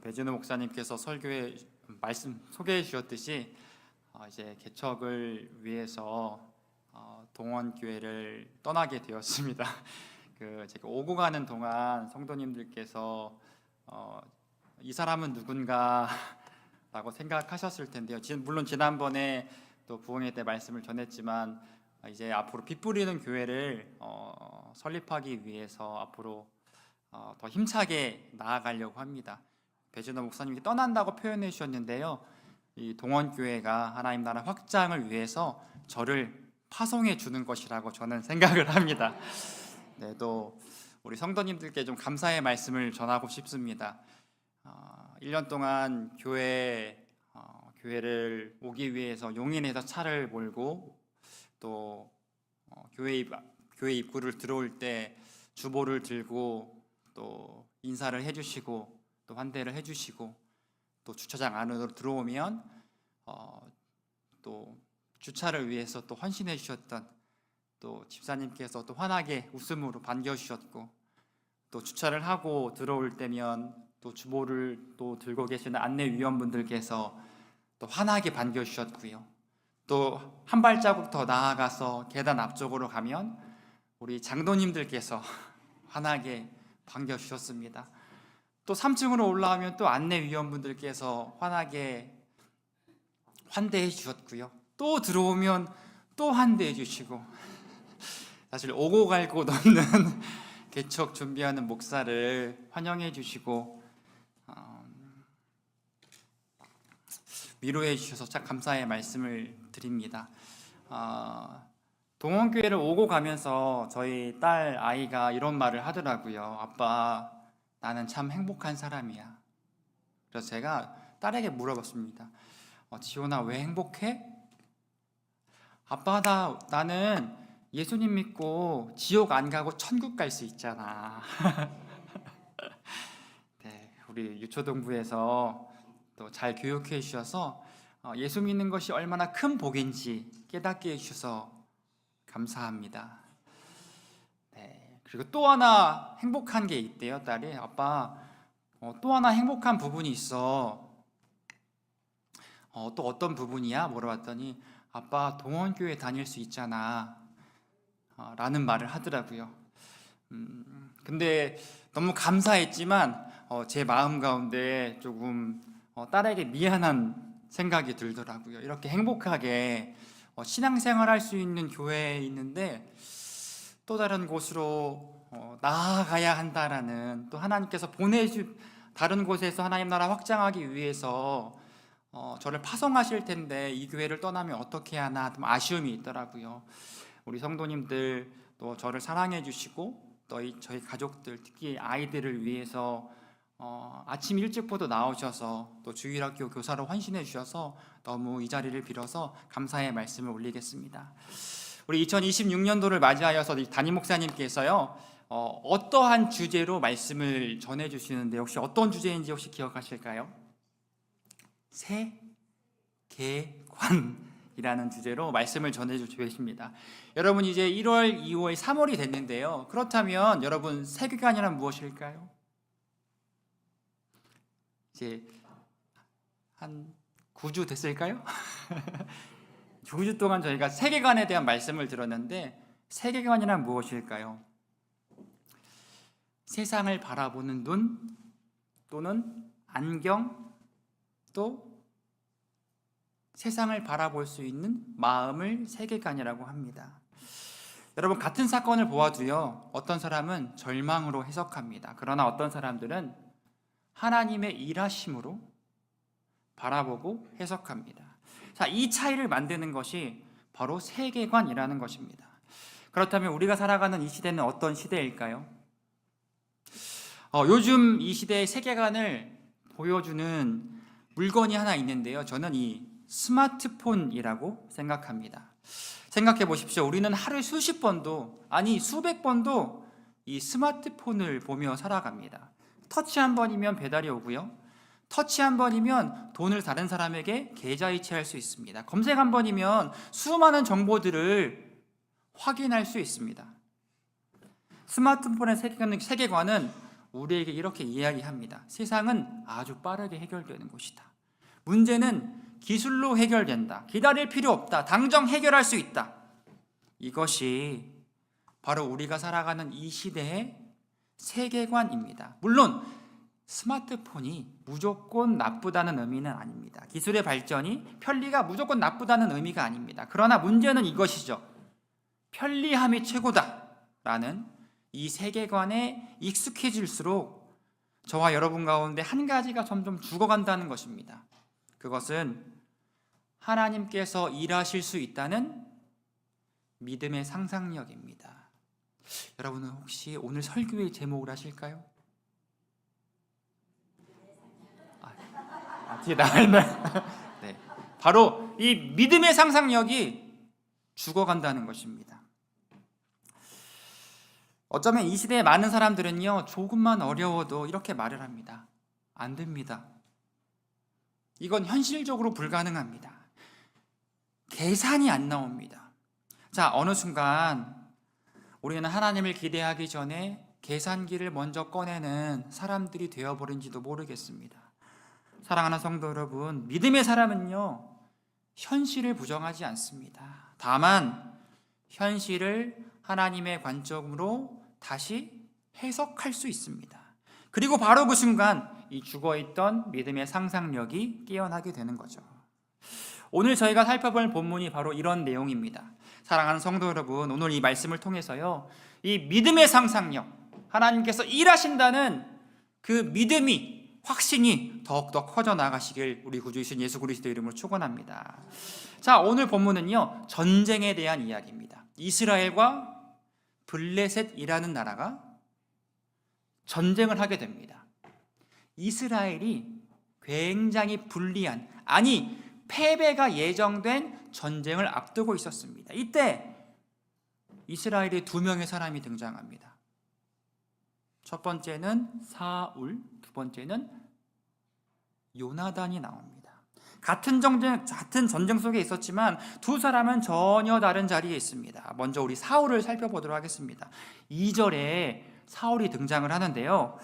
배진우 목사님께서 설교에 말씀 소개해 주셨듯이 이제 개척을 위해서 동원교회를 떠나게 되었습니다. 제가 오고 가는 동안 성도님들께서 이 사람은 누군가라고 생각하셨을 텐데요. 물론 지난번에 또 부흥회 때 말씀을 전했지만 이제 앞으로 빛 뿌리는 교회를 설립하기 위해서 앞으로 더 힘차게 나아가려고 합니다. 배진호 목사님이 떠난다고 표현해 주셨는데요, 이 동원교회가 하나님 나라 확장을 위해서 저를 파송해 주는 것이라고 저는 생각을 합니다. 네, 또 우리 성도님들께 좀 감사의 말씀을 전하고 싶습니다. 1년 동안 교회를 오기 위해서 용인에서 차를 몰고 또 교회 입구를 들어올 때 주보를 들고 또 인사를 해주시고 또 환대를 해주시고 또 주차장 안으로 들어오면 또 주차를 위해서 또 헌신해 주셨던 또 집사님께서 또 환하게 웃음으로 반겨주셨고, 또 주차를 하고 들어올 때면 또 주보를 또 들고 계시는 안내위원분들께서 또 환하게 반겨주셨고요. 또 한 발자국 더 나아가서 계단 앞쪽으로 가면 우리 장로님들께서 환하게 반겨주셨습니다. 또 3층으로 올라오면 또 안내위원분들께서 환하게 환대해 주셨고요. 또 들어오면 또 환대해 주시고, 사실 오고 갈 곳 없는 개척 준비하는 목사를 환영해 주시고 위로해 주셔서 참 감사의 말씀을 드립니다. 동원교회를 오고 가면서 저희 딸 아이가 이런 말을 하더라고요. 아빠, 나는 참 행복한 사람이야. 그래서 제가 딸에게 물어봤습니다. 지호나, 왜 행복해? 아빠, 나는 예수님 믿고 지옥 안 가고 천국 갈 수 있잖아. 네, 우리 유초동부에서 또 잘 교육해 주셔서 예수 믿는 것이 얼마나 큰 복인지 깨닫게 해주셔서 감사합니다. 네, 그리고 또 하나 행복한 게 있대요. 딸이, 아빠, 또 하나 행복한 부분이 있어. 또 어떤 부분이야? 물어봤더니 아빠, 동원교회 다닐 수 있잖아 라는 말을 하더라고요. 근데 너무 감사했지만 제 마음 가운데 조금 딸에게 미안한 생각이 들더라고요. 이렇게 행복하게 신앙생활 할 수 있는 교회에 있는데 또 다른 곳으로 나아가야 한다라는, 또 하나님께서 다른 곳에서 하나님 나라 확장하기 위해서 저를 파송하실 텐데 이 교회를 떠나면 어떻게 하나 좀 아쉬움이 있더라고요. 우리 성도님들 또 저를 사랑해 주시고 또 저희 가족들, 특히 아이들을 위해서 아침 일찍부터 나오셔서 또 주일학교 교사로 헌신해 주셔서 너무 이 자리를 빌어서 감사의 말씀을 올리겠습니다. 우리 2026년도를 맞이하여서 담임 목사님께서요, 어떠한 주제로 말씀을 전해 주시는데 혹시 어떤 주제인지 혹시 기억하실까요? 세계관이라는 주제로 말씀을 전해 주시고 계십니다. 여러분, 이제 1월, 2월, 3월이 됐는데요. 그렇다면 여러분, 세계관이란 무엇일까요? 이제 한 9주 됐을까요? 9주 동안 저희가 세계관에 대한 말씀을 들었는데, 세계관이란 무엇일까요? 세상을 바라보는 눈 또는 안경, 또 세상을 바라볼 수 있는 마음을 세계관이라고 합니다. 여러분, 같은 사건을 보아도요, 어떤 사람은 절망으로 해석합니다. 그러나 어떤 사람들은 하나님의 일하심으로 바라보고 해석합니다. 자, 이 차이를 만드는 것이 바로 세계관이라는 것입니다. 그렇다면 우리가 살아가는 이 시대는 어떤 시대일까요? 요즘 이 시대의 세계관을 보여주는 물건이 하나 있는데요, 저는 이 스마트폰이라고 생각합니다. 생각해 보십시오. 우리는 하루에 수십 번도, 아니 수백 번도 이 스마트폰을 보며 살아갑니다. 터치 한 번이면 배달이 오고요, 터치 한 번이면 돈을 다른 사람에게 계좌이체할 수 있습니다. 검색 한 번이면 수많은 정보들을 확인할 수 있습니다. 스마트폰의 세계관은 우리에게 이렇게 이야기합니다. 세상은 아주 빠르게 해결되는 곳이다. 문제는 기술로 해결된다. 기다릴 필요 없다. 당장 해결할 수 있다. 이것이 바로 우리가 살아가는 이 시대의 세계관입니다. 물론 스마트폰이 무조건 나쁘다는 의미는 아닙니다. 기술의 발전이 편리가 무조건 나쁘다는 의미가 아닙니다. 그러나 문제는 이것이죠. 편리함이 최고다라는 이 세계관에 익숙해질수록 저와 여러분 가운데 한 가지가 점점 죽어간다는 것입니다. 그것은 하나님께서 일하실 수 있다는 믿음의 상상력입니다. 여러분은 혹시 오늘 설교의 제목을 아실까요? 뒤에 나와있나요? 네. 바로 이 믿음의 상상력이 죽어간다는 것입니다. 어쩌면 이 시대의 많은 사람들은요, 조금만 어려워도 이렇게 말을 합니다. 안 됩니다. 이건 현실적으로 불가능합니다. 계산이 안 나옵니다. 자, 어느 순간 우리는 하나님을 기대하기 전에 계산기를 먼저 꺼내는 사람들이 되어버린지도 모르겠습니다. 사랑하는 성도 여러분, 믿음의 사람은요, 현실을 부정하지 않습니다. 다만 현실을 하나님의 관점으로 다시 해석할 수 있습니다. 그리고 바로 그 순간 이 죽어있던 믿음의 상상력이 깨어나게 되는 거죠. 오늘 저희가 살펴볼 본문이 바로 이런 내용입니다. 사랑하는 성도 여러분, 오늘 이 말씀을 통해서요, 이 믿음의 상상력, 하나님께서 일하신다는 그 믿음이, 확신이 더욱더 커져 나가시길 우리 구주이신 예수 그리스도 이름으로 축원합니다. 자, 오늘 본문은요, 전쟁에 대한 이야기입니다. 이스라엘과 블레셋이라는 나라가 전쟁을 하게 됩니다. 이스라엘이 굉장히 불리한, 아니 패배가 예정된 전쟁을 앞두고 있었습니다. 이때 이스라엘의 두 명의 사람이 등장합니다. 첫 번째는 사울, 두 번째는 요나단이 나옵니다. 같은 전쟁 속에 있었지만 두 사람은 전혀 다른 자리에 있습니다. 먼저 우리 사울을 살펴보도록 하겠습니다. 2절에 사울이 등장을 하는데요,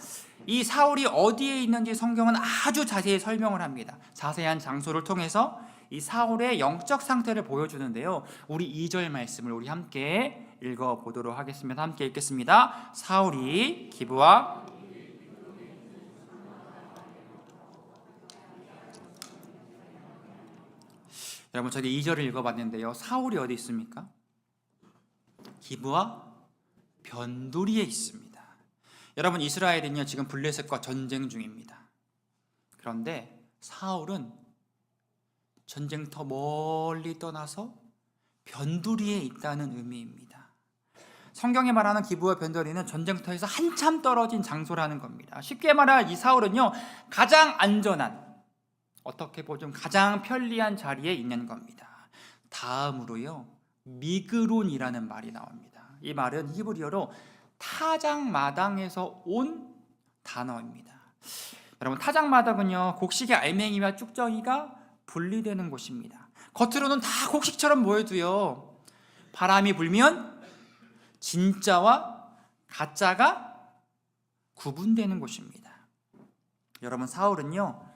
이 사울이 어디에 있는지 성경은 아주 자세히 설명을 합니다. 자세한 장소를 통해서 이 사울의 영적 상태를 보여주는데요, 우리 2절 말씀을 우리 함께 읽어보도록 하겠습니다. 함께 읽겠습니다. 사울이 기브와 여러분, 저기 2절을 읽어봤는데요, 사울이 어디 있습니까? 기브와 변두리에 있습니다. 여러분, 이스라엘은요 지금 블레셋과 전쟁 중입니다. 그런데 사울은 전쟁터 멀리 떠나서 변두리에 있다는 의미입니다. 성경이 말하는 기브와 변두리는 전쟁터에서 한참 떨어진 장소라는 겁니다. 쉽게 말할 이 사울은요, 가장 안전한, 어떻게 보면 가장 편리한 자리에 있는 겁니다. 다음으로요, 미그론이라는 말이 나옵니다. 이 말은 히브리어로 타작마당에서 온 단어입니다. 여러분, 타작마당은요, 곡식의 알맹이와 쭉정이가 분리되는 곳입니다. 겉으로는 다 곡식처럼 보여도요, 바람이 불면 진짜와 가짜가 구분되는 곳입니다. 여러분, 사울은요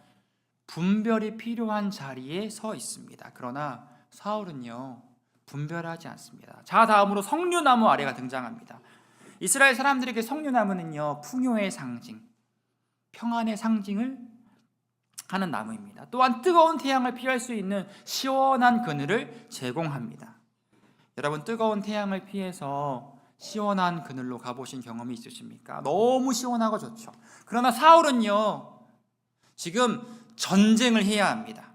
분별이 필요한 자리에 서 있습니다. 그러나 사울은요 분별하지 않습니다. 자, 다음으로 석류나무 아래가 등장합니다. 이스라엘 사람들에게 석류나무는요 풍요의 상징, 평안의 상징을 하는 나무입니다. 또한 뜨거운 태양을 피할 수 있는 시원한 그늘을 제공합니다. 여러분, 뜨거운 태양을 피해서 시원한 그늘로 가보신 경험이 있으십니까? 너무 시원하고 좋죠. 그러나 사울은요 지금 전쟁을 해야 합니다.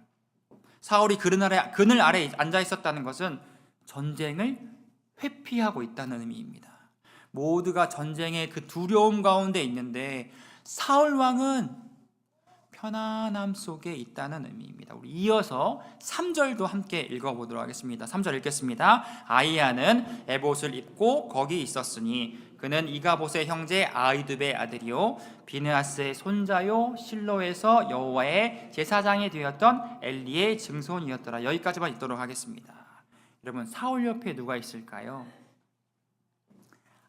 사울이 그늘 아래 앉아 있었다는 것은 전쟁을 회피하고 있다는 의미입니다. 모두가 전쟁의 그 두려움 가운데 있는데 사울 왕은 편안함 속에 있다는 의미입니다. 우리 이어서 3절도 함께 읽어보도록 하겠습니다. 3절 읽겠습니다. 아이야는 에봇을 입고 거기 있었으니 그는 이가봇의 형제 아이두베의 아들이요 비느하스의 손자요 실로에서 여호와의 제사장이 되었던 엘리의 증손이었더라. 여기까지만 읽도록 하겠습니다. 여러분, 사울 옆에 누가 있을까요?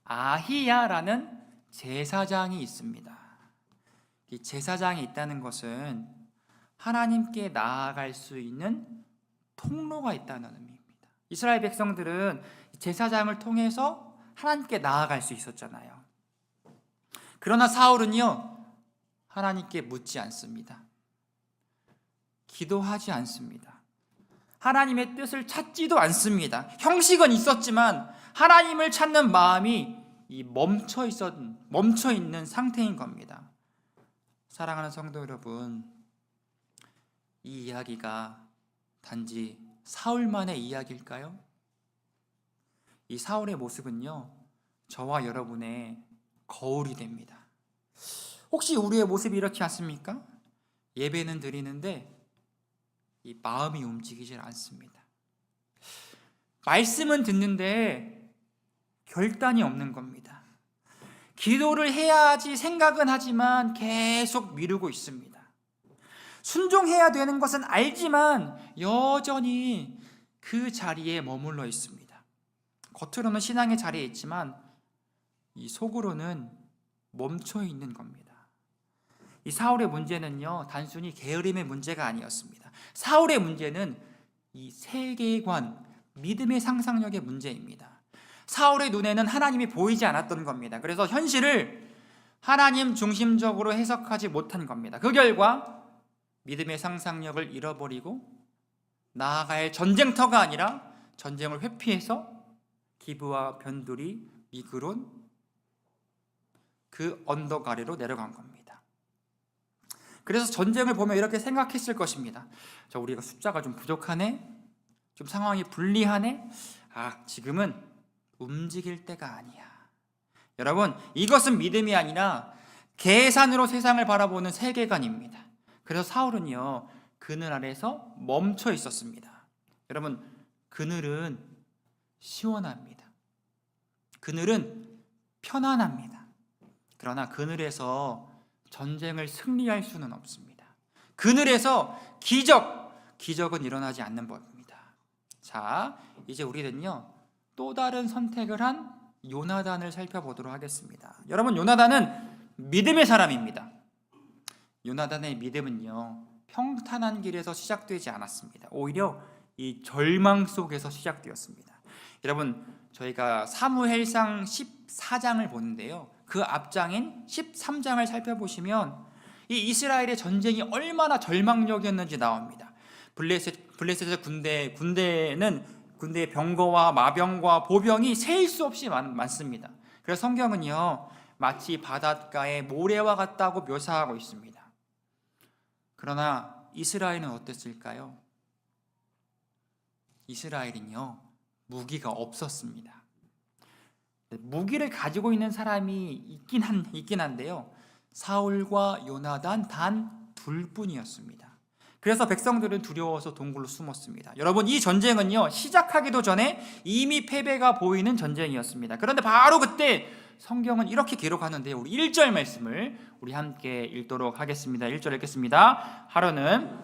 아히야라는 제사장이 있습니다. 이 제사장이 있다는 것은 하나님께 나아갈 수 있는 통로가 있다는 의미입니다. 이스라엘 백성들은 제사장을 통해서 하나님께 나아갈 수 있었잖아요. 그러나 사울은요, 하나님께 묻지 않습니다. 기도하지 않습니다. 하나님의 뜻을 찾지도 않습니다. 형식은 있었지만 하나님을 찾는 마음이 멈춰 있는 상태인 겁니다. 사랑하는 성도 여러분, 이 이야기가 단지 사울만의 이야기일까요? 이 사울의 모습은요, 저와 여러분의 거울이 됩니다. 혹시 우리의 모습이 이렇지 않습니까? 예배는 드리는데 이 마음이 움직이질 않습니다. 말씀은 듣는데 결단이 없는 겁니다. 기도를 해야지 생각은 하지만 계속 미루고 있습니다. 순종해야 되는 것은 알지만 여전히 그 자리에 머물러 있습니다. 겉으로는 신앙의 자리에 있지만 이 속으로는 멈춰 있는 겁니다. 이 사울의 문제는요, 단순히 게으름의 문제가 아니었습니다. 사울의 문제는 이 세계관, 믿음의 상상력의 문제입니다. 사울의 눈에는 하나님이 보이지 않았던 겁니다. 그래서 현실을 하나님 중심적으로 해석하지 못한 겁니다. 그 결과 믿음의 상상력을 잃어버리고 나아갈 전쟁터가 아니라 전쟁을 회피해서 기브와 변두리, 미그론 그 언덕 아래로 내려간 겁니다. 그래서 전쟁을 보면 이렇게 생각했을 것입니다. 우리가 숫자가 좀 부족하네, 좀 상황이 불리하네, 지금은 움직일 때가 아니야. 여러분, 이것은 믿음이 아니라 계산으로 세상을 바라보는 세계관입니다. 그래서 사울은요, 그늘 아래서 멈춰 있었습니다. 여러분, 그늘은 시원합니다. 그늘은 편안합니다. 그러나 그늘에서 전쟁을 승리할 수는 없습니다. 그늘에서 기적은 일어나지 않는 법입니다. 자, 이제 우리는요, 또 다른 선택을 한 요나단을 살펴보도록 하겠습니다. 여러분, 요나단은 믿음의 사람입니다. 요나단의 믿음은요, 평탄한 길에서 시작되지 않았습니다. 오히려 이 절망 속에서 시작되었습니다. 여러분, 저희가 사무엘상 14장을 보는데요, 그 앞장인 13장을 살펴보시면 이 이스라엘의 전쟁이 얼마나 절망적이었는지 나옵니다. 블레셋의 군대의 병거와 마병과 보병이 셀 수 없이 많습니다. 그래서 성경은요, 마치 바닷가의 모래와 같다고 묘사하고 있습니다. 그러나 이스라엘은 어땠을까요? 이스라엘은요, 무기가 없었습니다. 무기를 가지고 있는 사람이 있긴 한데요, 사울과 요나단 단 둘뿐이었습니다. 그래서 백성들은 두려워서 동굴로 숨었습니다. 여러분, 이 전쟁은요, 시작하기도 전에 이미 패배가 보이는 전쟁이었습니다. 그런데 바로 그때 성경은 이렇게 기록하는데요, 우리 1절 말씀을 우리 함께 읽도록 하겠습니다. 1절 읽겠습니다. 하루는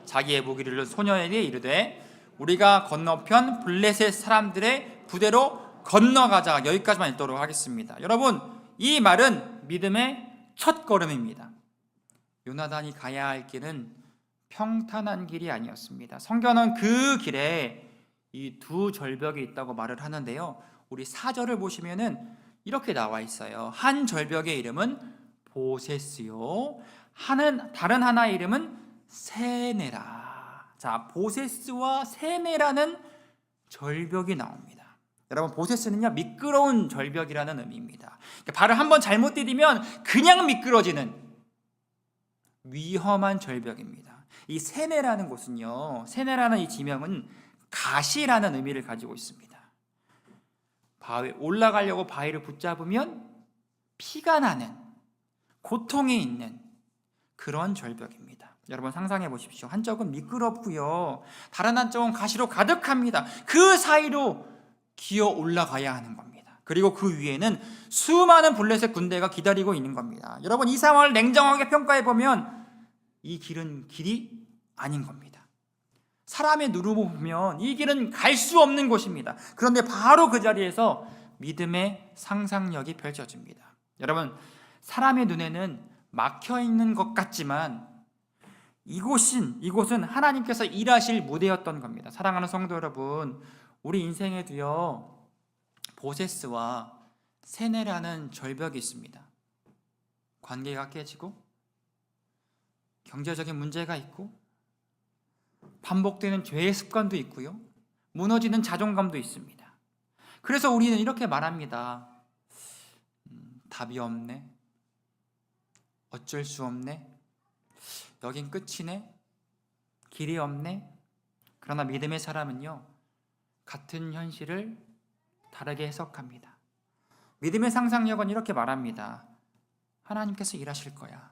자기의 무기를 든 소년에게 이르되 우리가 건너편 블레셋 사람들의 부대로 건너가자. 여기까지만 읽도록 하겠습니다. 여러분, 이 말은 믿음의 첫 걸음입니다. 요나단이 가야 할 길은 평탄한 길이 아니었습니다. 성경은 그 길에 이 두 절벽이 있다고 말을 하는데요, 우리 4절을 보시면은 이렇게 나와 있어요. 한 절벽의 이름은 보세스요, 다른 하나의 이름은 세네라. 자, 보세스와 세네라는 절벽이 나옵니다. 여러분, 보세스는요, 미끄러운 절벽이라는 의미입니다. 발을 한번 잘못 디디면 그냥 미끄러지는 위험한 절벽입니다. 이 세네라는 곳은요, 세네라는 이 지명은 가시라는 의미를 가지고 있습니다. 올라가려고 바위를 붙잡으면 피가 나는, 고통이 있는 그런 절벽입니다. 여러분, 상상해 보십시오. 한쪽은 미끄럽고요, 다른 한쪽은 가시로 가득합니다. 그 사이로 기어 올라가야 하는 겁니다. 그리고 그 위에는 수많은 블레셋 군대가 기다리고 있는 겁니다. 여러분, 이 상황을 냉정하게 평가해 보면 이 길은 길이 아닌 겁니다. 사람의 눈으로 보면 이 길은 갈 수 없는 곳입니다. 그런데 바로 그 자리에서 믿음의 상상력이 펼쳐집니다. 여러분, 사람의 눈에는 막혀 있는 것 같지만 이곳은 하나님께서 일하실 무대였던 겁니다. 사랑하는 성도 여러분, 우리 인생에도요, 보세스와 세뇌라는 절벽이 있습니다. 관계가 깨지고 경제적인 문제가 있고 반복되는 죄의 습관도 있고요, 무너지는 자존감도 있습니다. 그래서 우리는 이렇게 말합니다. 답이 없네, 어쩔 수 없네, 여긴 끝이네, 길이 없네. 그러나 믿음의 사람은요, 같은 현실을 다르게 해석합니다. 믿음의 상상력은 이렇게 말합니다. 하나님께서 일하실 거야.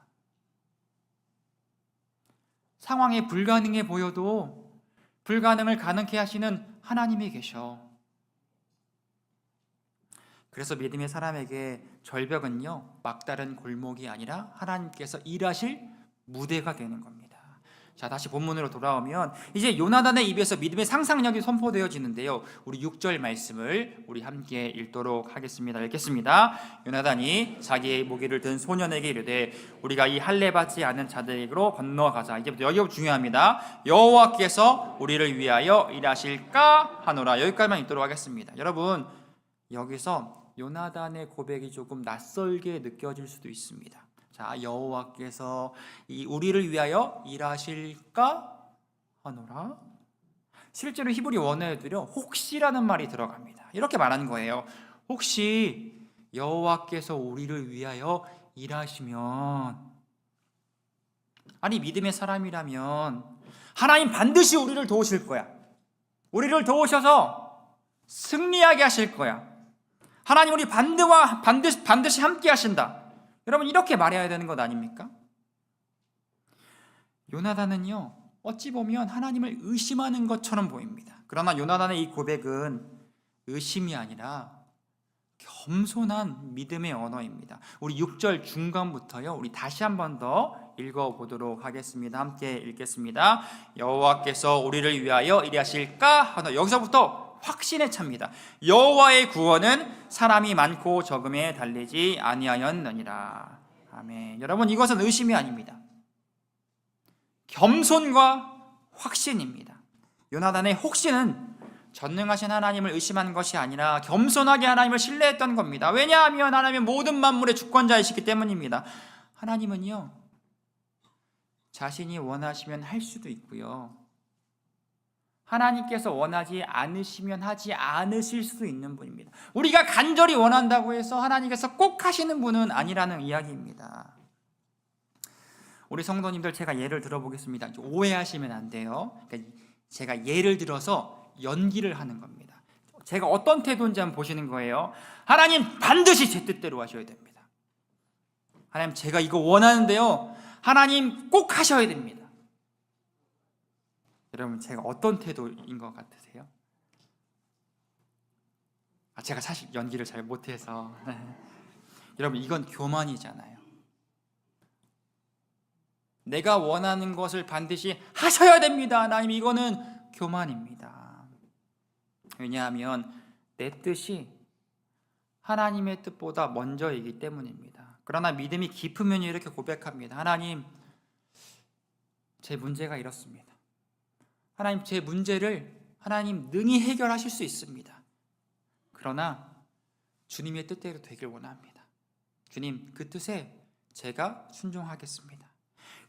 상황이 불가능해 보여도 불가능을 가능케 하시는 하나님이 계셔. 그래서 믿음의 사람에게 절벽은요, 막다른 골목이 아니라 하나님께서 일하실 무대가 되는 겁니다. 자, 다시 본문으로 돌아오면 이제 요나단의 입에서 믿음의 상상력이 선포되어지는데요, 우리 6절 말씀을 우리 함께 읽도록 하겠습니다. 읽겠습니다. 요나단이 자기의 무기를 든 소년에게 이르되 우리가 이 할례 받지 않은 자들에게로 건너가자. 이제부터 여기가 중요합니다. 여호와께서 우리를 위하여 일하실까 하노라. 여기까지만 읽도록 하겠습니다. 여러분, 여기서 요나단의 고백이 조금 낯설게 느껴질 수도 있습니다. 자, 여호와께서 우리를 위하여 일하실까 하노라. 실제로 히브리 원어에도요, 혹시라는 말이 들어갑니다. 이렇게 말하는 거예요. 혹시 여호와께서 우리를 위하여 일하시면, 아니, 믿음의 사람이라면 하나님 반드시 우리를 도우실 거야. 우리를 도우셔서 승리하게 하실 거야. 하나님 우리 반드시 함께 하신다. 여러분, 이렇게 말해야 되는 것 아닙니까? 요나단은요, 어찌 보면 하나님을 의심하는 것처럼 보입니다. 그러나 요나단의 이 고백은 의심이 아니라 겸손한 믿음의 언어입니다. 우리 6절 중간부터요, 우리 다시 한 번 더 읽어보도록 하겠습니다. 함께 읽겠습니다. 여호와께서 우리를 위하여 일하실까 하노라. 여기서부터 확신에 찹니다. 여호와의 구원은 사람이 많고 적음에 달리지 아니하였느니라. 아멘. 여러분, 이것은 의심이 아닙니다. 겸손과 확신입니다. 요나단의 혹시는 전능하신 하나님을 의심한 것이 아니라 겸손하게 하나님을 신뢰했던 겁니다. 왜냐하면 하나님은 모든 만물의 주권자이시기 때문입니다. 하나님은요, 자신이 원하시면 할 수도 있고요, 하나님께서 원하지 않으시면 하지 않으실 수도 있는 분입니다. 우리가 간절히 원한다고 해서 하나님께서 꼭 하시는 분은 아니라는 이야기입니다. 우리 성도님들, 제가 예를 들어보겠습니다. 오해하시면 안 돼요. 그러니까 제가 예를 들어서 연기를 하는 겁니다. 제가 어떤 태도인지 한번 보시는 거예요. 하나님 반드시 제 뜻대로 하셔야 됩니다. 하나님, 제가 이거 원하는데요, 하나님 꼭 하셔야 됩니다. 여러분, 제가 어떤 태도인 것 같으세요? 제가 사실 연기를 잘 못해서 여러분, 이건 교만이잖아요. 내가 원하는 것을 반드시 하셔야 됩니다. 하나님, 이거는 교만입니다. 왜냐하면 내 뜻이 하나님의 뜻보다 먼저이기 때문입니다. 그러나 믿음이 깊으면 이렇게 고백합니다. 하나님, 제 문제가 이렇습니다. 하나님, 제 문제를 하나님 능히 해결하실 수 있습니다. 그러나 주님의 뜻대로 되길 원합니다. 주님, 그 뜻에 제가 순종하겠습니다.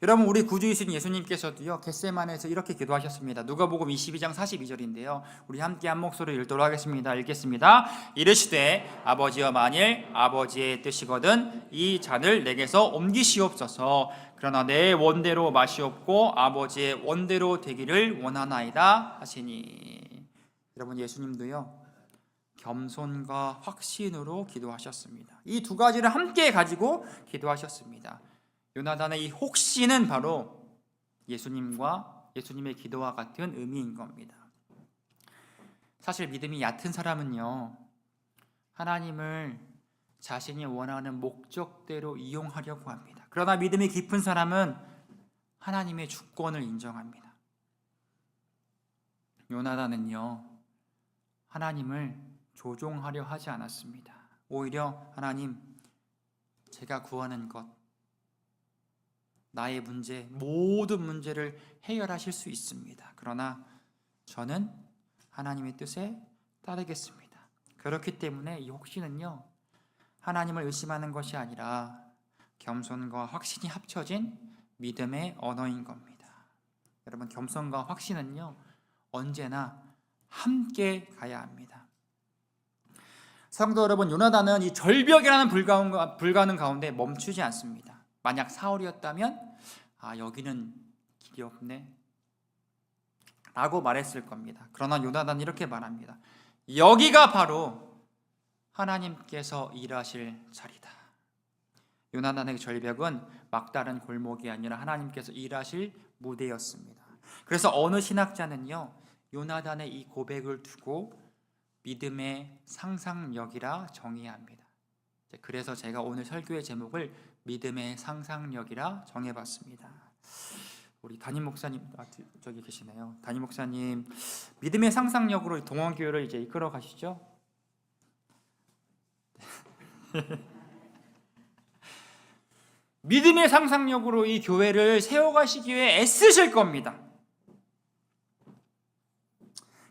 여러분, 우리 구주이신 예수님께서도요, 겟세마네에서 이렇게 기도하셨습니다. 누가복음 22장 42절인데요 우리 함께 한 목소리로 읽도록 하겠습니다. 읽겠습니다. 이르시되 아버지여, 만일 아버지의 뜻이거든 이 잔을 내게서 옮기시옵소서. 그러나 내 원대로 마시옵고 아버지의 원대로 되기를 원하나이다 하시니. 여러분, 예수님도요, 겸손과 확신으로 기도하셨습니다. 이 두 가지를 함께 가지고 기도하셨습니다. 요나단의 이 혹시는 바로 예수님의 기도와 같은 의미인 겁니다. 사실 믿음이 얕은 사람은요, 하나님을 자신이 원하는 목적대로 이용하려고 합니다. 그러나 믿음이 깊은 사람은 하나님의 주권을 인정합니다. 요나단은요, 하나님을 조종하려 하지 않았습니다. 오히려 하나님, 제가 구하는 것, 나의 문제, 모든 문제를 해결하실 수 있습니다. 그러나 저는 하나님의 뜻에 따르겠습니다. 그렇기 때문에 이 혹시는요, 하나님을 의심하는 것이 아니라 겸손과 확신이 합쳐진 믿음의 언어인 겁니다. 여러분, 겸손과 확신은요, 언제나 함께 가야 합니다. 성도 여러분, 요나단은 이 절벽이라는 불가능 가운데 멈추지 않습니다. 만약 사울이었다면 여기는 길이 없네 라고 말했을 겁니다. 그러나 요나단은 이렇게 말합니다. 여기가 바로 하나님께서 일하실 자리다. 요나단의 절벽은 막다른 골목이 아니라 하나님께서 일하실 무대였습니다. 그래서 어느 신학자는요, 요나단의 이 고백을 두고 믿음의 상상력이라 정의합니다. 그래서 제가 오늘 설교의 제목을 믿음의 상상력이라 정해봤습니다. 우리 담임 목사님, 저기 계시네요. 담임 목사님, 믿음의 상상력으로 동원교회를 이제 이끌어 가시죠. 믿음의 상상력으로 이 교회를 세워가시기 위해 애쓰실 겁니다.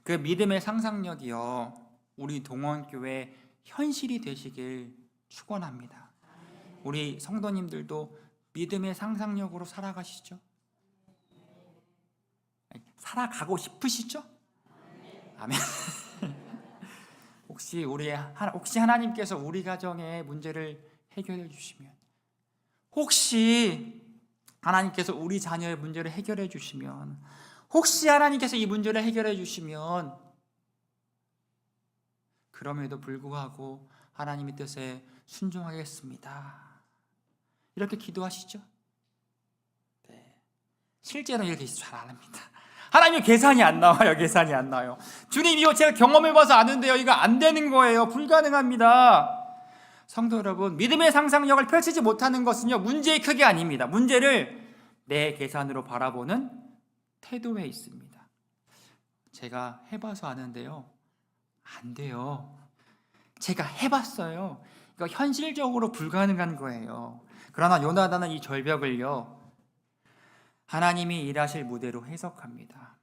그 믿음의 상상력이요, 우리 동원교회 현실이 되시길 축원합니다. 우리 성도님들도 믿음의 상상력으로 살아가시죠? 살아가고 싶으시죠? 아멘. 혹시 하나님께서 우리 가정의 문제를 해결해 주시면, 혹시 하나님께서 우리 자녀의 문제를 해결해 주시면, 혹시 하나님께서 이 문제를 해결해 주시면, 그럼에도 불구하고 하나님의 뜻에 순종하겠습니다, 이렇게 기도하시죠? 네. 실제로는 이렇게 잘 안 합니다. 하나님, 계산이 안 나와요. 계산이 안 나와요. 주님, 이거 제가 경험해봐서 아는데요, 이거 안 되는 거예요. 불가능합니다. 성도 여러분, 믿음의 상상력을 펼치지 못하는 것은요, 문제의 크기 아닙니다. 문제를 내 계산으로 바라보는 태도에 있습니다. 제가 해봐서 아는데요, 안 돼요. 제가 해봤어요. 이거 현실적으로 불가능한 거예요. 그러나 요나단은 이 절벽을요, 하나님이 일하실 무대로 해석합니다.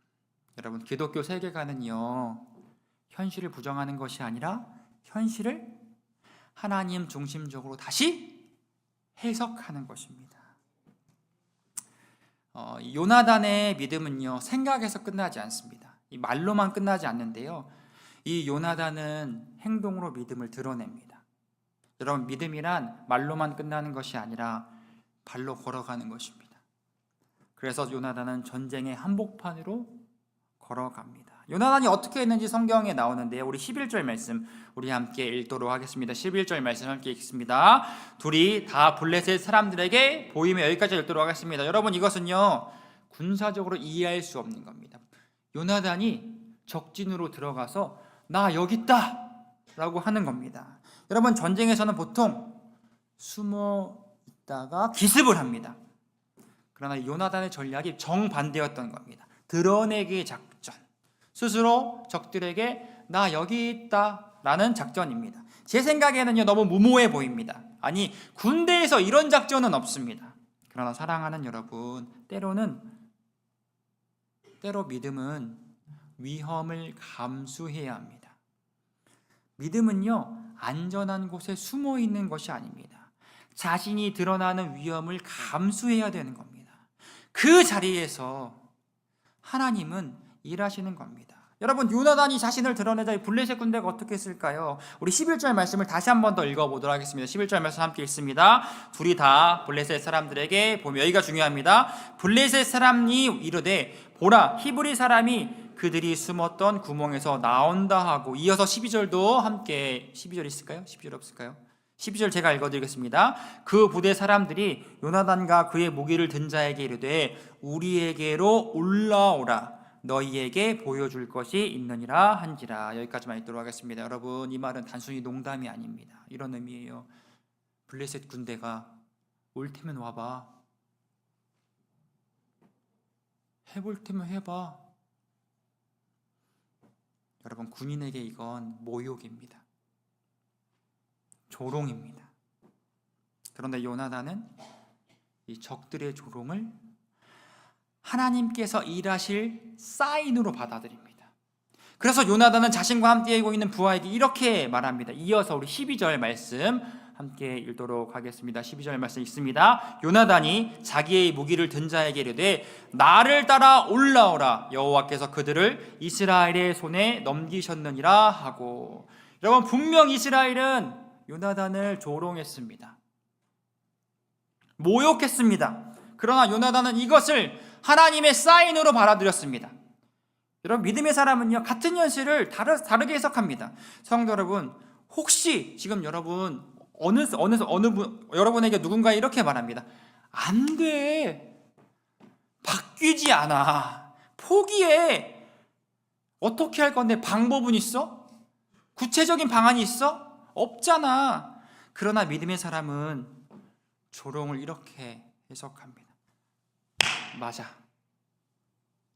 여러분, 기독교 세계관은요, 현실을 부정하는 것이 아니라 현실을 하나님 중심적으로 다시 해석하는 것입니다. 요나단의 믿음은요, 생각에서 끝나지 않습니다. 이 말로만 끝나지 않는데요, 이 요나단은 행동으로 믿음을 드러냅니다. 여러분, 믿음이란 말로만 끝나는 것이 아니라 발로 걸어가는 것입니다. 그래서 요나단은 전쟁의 한복판으로 걸어갑니다. 요나단이 어떻게 했는지 성경에 나오는데요, 우리 11절 말씀 우리 함께 읽도록 하겠습니다. 11절 말씀 함께 읽습니다. 둘이 다 블레셋 사람들에게 보이며, 여기까지 읽도록 하겠습니다. 여러분, 이것은요, 군사적으로 이해할 수 없는 겁니다. 요나단이 적진으로 들어가서 나 여기 있다 라고 하는 겁니다. 여러분, 전쟁에서는 보통 숨어 있다가 기습을 합니다. 그러나 요나단의 전략이 정반대였던 겁니다. 드러내기 작전, 스스로 적들에게 나 여기 있다 라는 작전입니다. 제 생각에는요, 너무 무모해 보입니다. 아니, 군대에서 이런 작전은 없습니다. 그러나 사랑하는 여러분, 때로 믿음은 위험을 감수해야 합니다. 믿음은요, 안전한 곳에 숨어 있는 것이 아닙니다. 자신이 드러나는 위험을 감수해야 되는 겁니다. 그 자리에서 하나님은 일하시는 겁니다. 여러분, 요나단이 자신을 드러내자 블레셋 군대가 어떻게 했을까요? 우리 11절 말씀을 다시 한 번 더 읽어보도록 하겠습니다. 11절 말씀 함께 읽습니다. 둘이 다 블레셋 사람들에게 보며, 여기가 중요합니다. 블레셋 사람이 이르되 보라, 히브리 사람이 그들이 숨었던 구멍에서 나온다 하고, 이어서 12절도 함께, 12절 있을까요? 12절 없을까요? 12절 제가 읽어드리겠습니다. 그 부대 사람들이 요나단과 그의 무기를 든 자에게 이르되 우리에게로 올라오라, 너희에게 보여줄 것이 있느니라 한지라. 여기까지만 읽도록 하겠습니다. 여러분, 이 말은 단순히 농담이 아닙니다. 이런 의미예요. 블레셋 군대가 올 테면 와봐, 해볼 테면 해봐. 여러분, 군인에게 이건 모욕입니다. 조롱입니다. 그런데 요나단은 이 적들의 조롱을 하나님께서 일하실 사인으로 받아들입니다. 그래서 요나단은 자신과 함께 있는 부하에게 이렇게 말합니다. 이어서 우리 12절 말씀 함께 읽도록 하겠습니다. 12절 말씀 있습니다. 요나단이 자기의 무기를 든 자에게 이르되 나를 따라 올라오라, 여호와께서 그들을 이스라엘의 손에 넘기셨느니라 하고. 여러분, 분명 이스라엘은 요나단을 조롱했습니다. 모욕했습니다. 그러나 요나단은 이것을 하나님의 사인으로 받아들였습니다. 여러분, 믿음의 사람은요, 같은 현실을 다르게 해석합니다. 성도 여러분, 혹시 지금 여러분 여러분에게 누군가 이렇게 말합니다. 안 돼, 바뀌지 않아, 포기해. 어떻게 할 건데? 방법은 있어? 구체적인 방안이 있어? 없잖아. 그러나 믿음의 사람은 조롱을 이렇게 해석합니다. 맞아,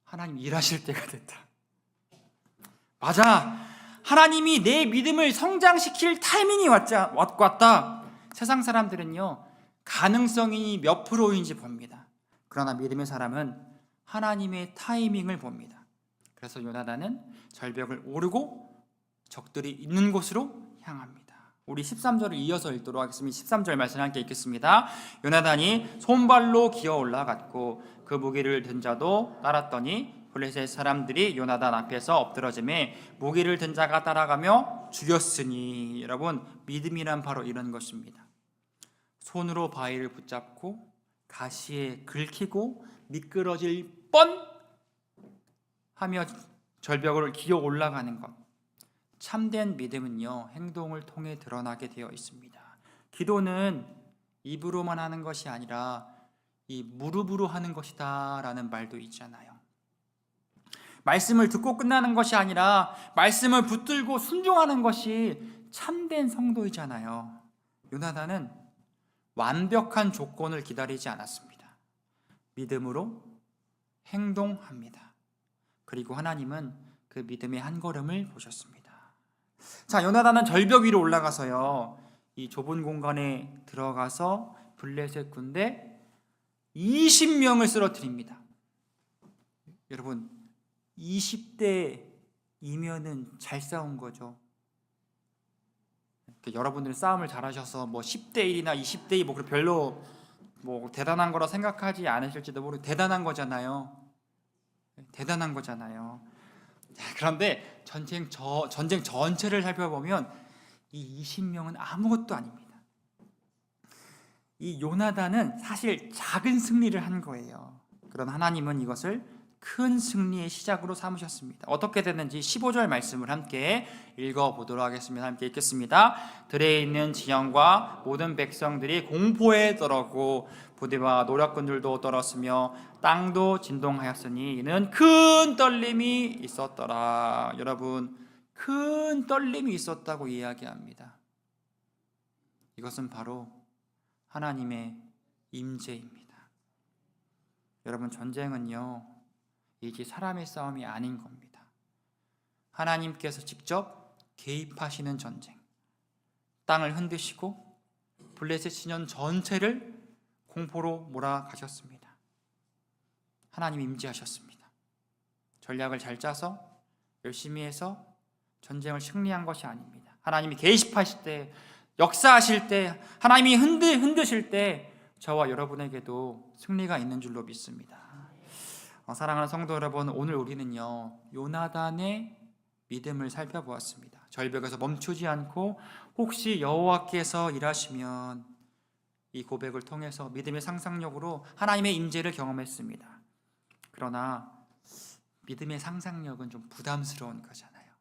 하나님 일하실 때가 됐다. 맞아, 하나님이 내 믿음을 성장시킬 타이밍이 왔다. 세상 사람들은요, 가능성이 몇 프로인지 봅니다. 그러나 믿음의 사람은 하나님의 타이밍을 봅니다. 그래서 요나단은 절벽을 오르고 적들이 있는 곳으로 향합니다. 우리 13절을 이어서 읽도록 하겠습니다. 13절 말씀 함께 읽겠습니다. 요나단이 손발로 기어 올라갔고 그 무기를 든 자도 따랐더니 블레셋 사람들이 요나단 앞에서 엎드러짐에 무기를 든 자가 따라가며 죽였으니. 여러분, 믿음이란 바로 이런 것입니다. 손으로 바위를 붙잡고 가시에 긁히고 미끄러질 뻔 하며 절벽을 기어 올라가는 것. 참된 믿음은요, 행동을 통해 드러나게 되어 있습니다. 기도는 입으로만 하는 것이 아니라 이 무릎으로 하는 것이다 라는 말도 있잖아요. 말씀을 듣고 끝나는 것이 아니라 말씀을 붙들고 순종하는 것이 참된 성도이잖아요. 요나단은 완벽한 조건을 기다리지 않았습니다. 믿음으로 행동합니다. 그리고 하나님은 그 믿음의 한 걸음을 보셨습니다. 자, 요나단은 절벽 위로 올라가서요, 이 좁은 공간에 들어가서 블레셋 군대 20명을 쓰러뜨립니다. 여러분, 20대이면은 잘 싸운 거죠. 여러분들은 싸움을 잘하셔서 뭐 10대 1이나 20대 2 별로 대단한 거라 생각하지 않으실지도 모르고 대단한 거잖아요. 대단한 거잖아요. 그런데 전쟁 전체를 살펴보면 이 20명은 아무것도 아닙니다. 이 요나단은 사실 작은 승리를 한 거예요. 그러나 하나님은 이것을 큰 승리의 시작으로 삼으셨습니다. 어떻게 됐는지 15절 말씀을 함께 읽어보도록 하겠습니다. 함께 읽겠습니다. 들에 있는 지형과 모든 백성들이 공포에 떨었고 부대와 노략군들도 떨었으며 땅도 진동하였으니 이는 큰 떨림이 있었더라. 여러분, 큰 떨림이 있었다고 이야기합니다. 이것은 바로 하나님의 임재입니다. 여러분, 전쟁은요, 이게 사람의 싸움이 아닌 겁니다. 하나님께서 직접 개입하시는 전쟁. 땅을 흔드시고 블레셋 진영 전체를 공포로 몰아가셨습니다. 하나님 임재하셨습니다. 전략을 잘 짜서 열심히 해서 전쟁을 승리한 것이 아닙니다. 하나님이 개입하실 때, 역사하실 때, 하나님이 흔드실 때 저와 여러분에게도 승리가 있는 줄로 믿습니다. 사랑하는 성도 여러분, 오늘 우리는요, 요나단의 믿음을 살펴보았습니다. 절벽에서 멈추지 않고 혹시 여호와께서 일하시면 이 고백을 통해서 믿음의 상상력으로 하나님의 임재를 경험했습니다. 그러나 믿음의 상상력은 좀 부담스러운 거잖아요.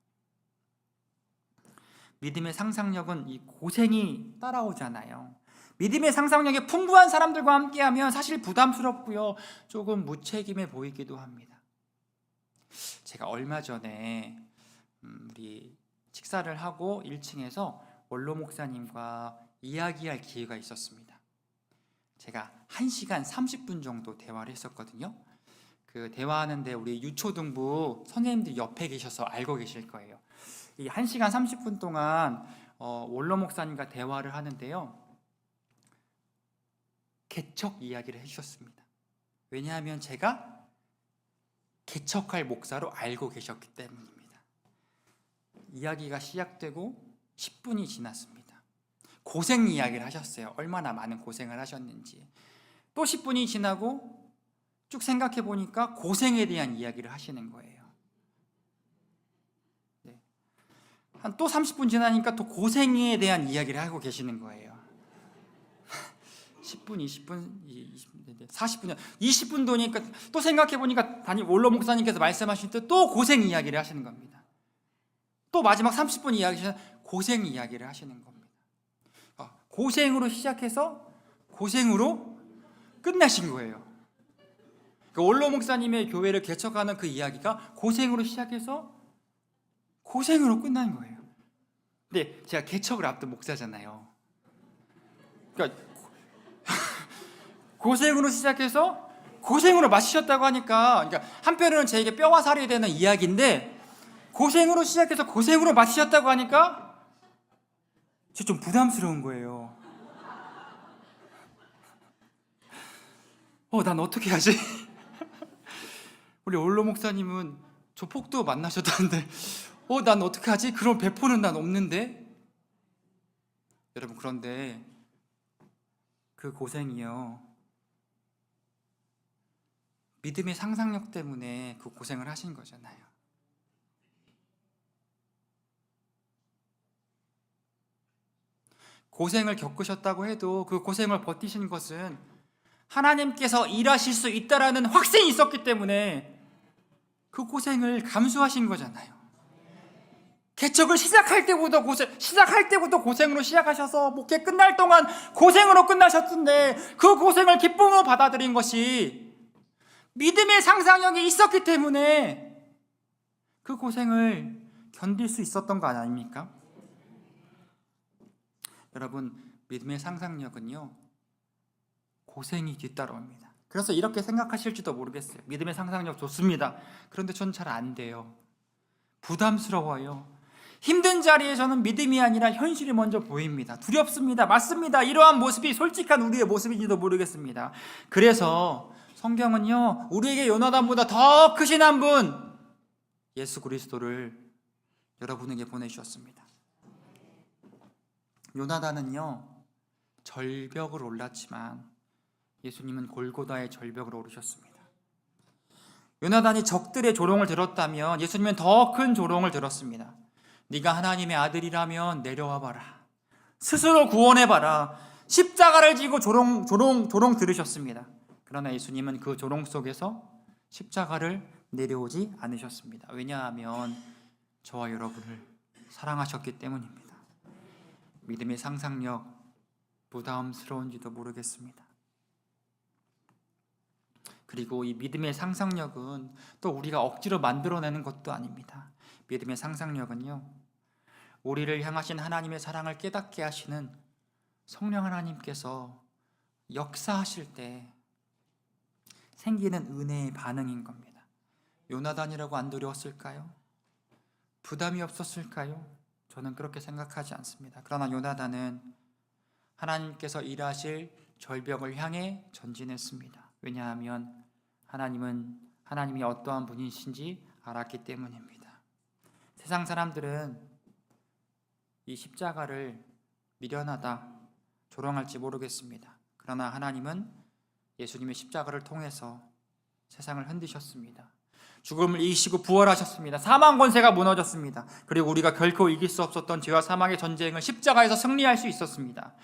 믿음의 상상력은 이 고생이 따라오잖아요. 믿음의 상상력이 풍부한 사람들과 함께하면 사실 부담스럽고요, 조금 무책임해 보이기도 합니다. 제가 얼마 전에 우리 식사를 하고 1층에서 원로 목사님과 이야기할 기회가 있었습니다. 제가 1시간 30분 정도 대화를 했었거든요. 그 대화하는데 우리 유초등부 선생님들 옆에 계셔서 알고 계실 거예요. 이 1시간 30분 동안 원로 목사님과 대화를 하는데요. 개척 이야기를 해주셨습니다. 왜냐하면 제가 개척할 목사로 알고 계셨기 때문입니다. 이야기가 시작되고 10분이 지났습니다. 고생 이야기를 하셨어요. 얼마나 많은 고생을 하셨는지. 또 10분이 지나고 쭉 생각해 보니까 고생에 대한 이야기를 하시는 거예요. 네. 한 또 30분 지나니까 또 고생에 대한 이야기를 하고 계시는 거예요. 10분, 20분, 20분, 40분, 20분 도니까 또 생각해 보니까 담임 원로 목사님께서 말씀하실 때 또 고생 이야기를 하시는 겁니다. 또 마지막 30분 이야기하시는 고생 이야기를 하시는 겁니다. 고생으로 시작해서 고생으로 끝나신 거예요. 그 원로 목사님의 교회를 개척하는 그 이야기가 고생으로 시작해서 고생으로 끝나는 거예요. 근데 제가 개척을 앞둔 목사잖아요. 그러니까 고생으로 시작해서 고생으로 마치셨다고 하니까, 그러니까 한편으로는 저에게 뼈와 살이 되는 이야기인데 고생으로 시작해서 고생으로 마치셨다고 하니까 좀 부담스러운 거예요. 난 어떻게 하지? 우리 원로 목사님은 조폭도 만나셨다는데 난 어떻게 하지? 그런 배포는 난 없는데. 여러분, 그런데 그 고생이요, 믿음의 상상력 때문에 그 고생을 하신 거잖아요. 고생을 겪으셨다고 해도 그 고생을 버티신 것은 하나님께서 일하실 수 있다라는 확신이 있었기 때문에 그 고생을 감수하신 거잖아요. 개척을 시작할 때부터 고생으로 시작하셔서 목회 끝날 동안 고생으로 끝나셨던데 그 고생을 기쁨으로 받아들인 것이 믿음의 상상력이 있었기 때문에 그 고생을 견딜 수 있었던 거 아닙니까? 여러분, 믿음의 상상력은요, 고생이 뒤따라옵니다. 그래서 이렇게 생각하실지도 모르겠어요. 믿음의 상상력 좋습니다. 그런데 전 잘 안 돼요. 부담스러워요. 힘든 자리에서는 믿음이 아니라 현실이 먼저 보입니다. 두렵습니다. 맞습니다. 이러한 모습이 솔직한 우리의 모습인지도 모르겠습니다. 그래서 성경은요, 우리에게 요나단보다 더 크신 한 분, 예수 그리스도를 여러분에게 보내주셨습니다. 요나단은요, 절벽을 올랐지만 예수님은 골고다의 절벽을 오르셨습니다. 요나단이 적들의 조롱을 들었다면 예수님은 더 큰 조롱을 들었습니다. 네가 하나님의 아들이라면 내려와 봐라. 스스로 구원해 봐라. 십자가를 지고 조롱 들으셨습니다. 그러나 예수님은 그 조롱 속에서 십자가를 내려오지 않으셨습니다. 왜냐하면 저와 여러분을 사랑하셨기 때문입니다. 믿음의 상상력 부담스러운지도 모르겠습니다. 그리고 이 믿음의 상상력은 또 우리가 억지로 만들어내는 것도 아닙니다. 믿음의 상상력은요, 우리를 향하신 하나님의 사랑을 깨닫게 하시는 성령 하나님께서 역사하실 때 생기는 은혜의 반응인 겁니다. 요나단이라고 안 두려웠을까요? 부담이 없었을까요? 저는 그렇게 생각하지 않습니다. 그러나 요나단은 하나님께서 일하실 절벽을 향해 전진했습니다. 왜냐하면 하나님이 어떠한 분이신지 알았기 때문입니다. 세상 사람들은 이 십자가를 미련하다, 조롱할지 모르겠습니다. 그러나 하나님은 예수님의 십자가를 통해서 세상을 흔드셨습니다. 죽음을 이기시고 부활하셨습니다. 사망 권세가 무너졌습니다. 그리고 우리가 결코 이길 수 없었던 죄와 사망의 전쟁을 십자가에서 승리할 수 있었습니다.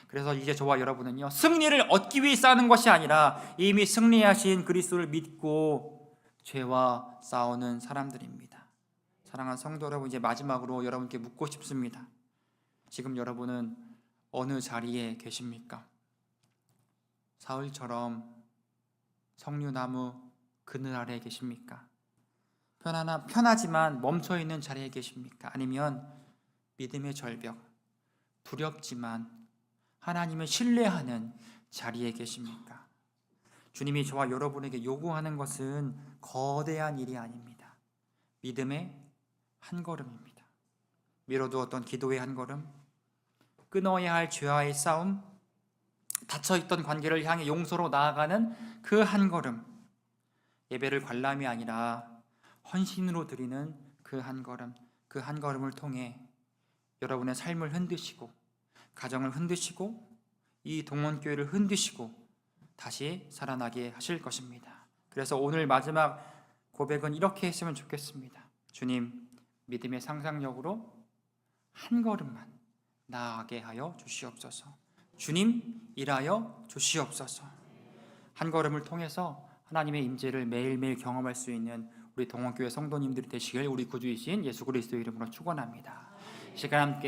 그래서 이제 저와 여러분은요, 승리를 얻기 위해 싸우는 것이 아니라 이미 승리하신 그리스도를 믿고 죄와 싸우는 사람들입니다. 사랑하는 성도 여러분, 이제 마지막으로 여러분께 묻고 싶습니다. 지금 여러분은 어느 자리에 계십니까? 사울처럼 석류나무 그늘 아래에 계십니까? 편하지만 멈춰있는 자리에 계십니까? 아니면 믿음의 절벽, 두렵지만 하나님을 신뢰하는 자리에 계십니까? 주님이 저와 여러분에게 요구하는 것은 거대한 일이 아닙니다. 믿음의 한 걸음입니다. 미뤄두었던 기도의 한 걸음, 끊어야 할 죄와의 싸움, 닫혀있던 관계를 향해 용서로 나아가는 그 한 걸음, 예배를 관람이 아니라 헌신으로 드리는 그 한 걸음, 그 한 걸음을 통해 여러분의 삶을 흔드시고 가정을 흔드시고 이 동원교회를 흔드시고 다시 살아나게 하실 것입니다. 그래서 오늘 마지막 고백은 이렇게 했으면 좋겠습니다. 주님, 믿음의 상상력으로 한 걸음만 나아가게 하여 주시옵소서. 주님, 일하여 주시옵소서. 한 걸음을 통해서 하나님의 임재를 매일매일 경험할 수 있는 우리 동원교회 성도님들이 되시길 우리 구주이신 예수 그리스도의 이름으로 축원합니다. 시간 함께